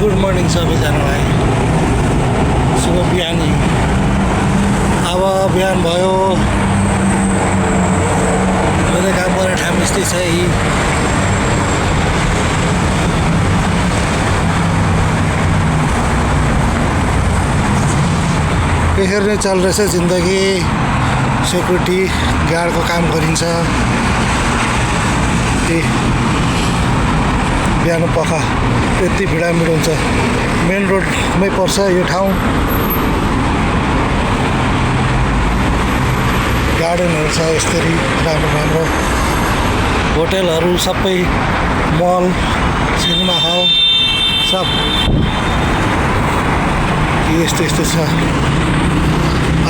Good morning सबैजनालाई। शुभ बिहानी। अब बिहान भयो। मैले काम गर्ने ठाउँ यस्तै छ है। यसरी नै चलिरहेछ जिन्दगी। सेक्युरिटी गार्डको काम गरिन्छ। बिहान पख यति भिडामिड हुन्छ। मेन रोडमै पर्छ यो ठाउँ। गार्डनहरू छ यसरी राम्रो राम्रो। होटेलहरू सबै, मल, सिनेमा हल सब यस्तो यस्तो छ।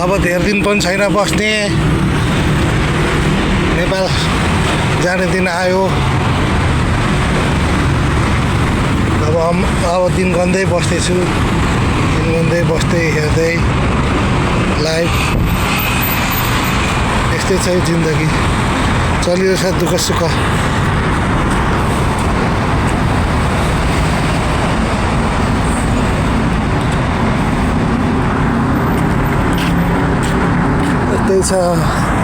अब धेरै दिन पनि छैन बस्ने। नेपाल जाने दिन आयो। अब दिन गन्दै बस्दैछु। दिन गन्दै बस्दै हेर्दै लाइफ यस्तै छ जिन्दगी। चलिरहेछ दुःख सुख। यस्तै छ।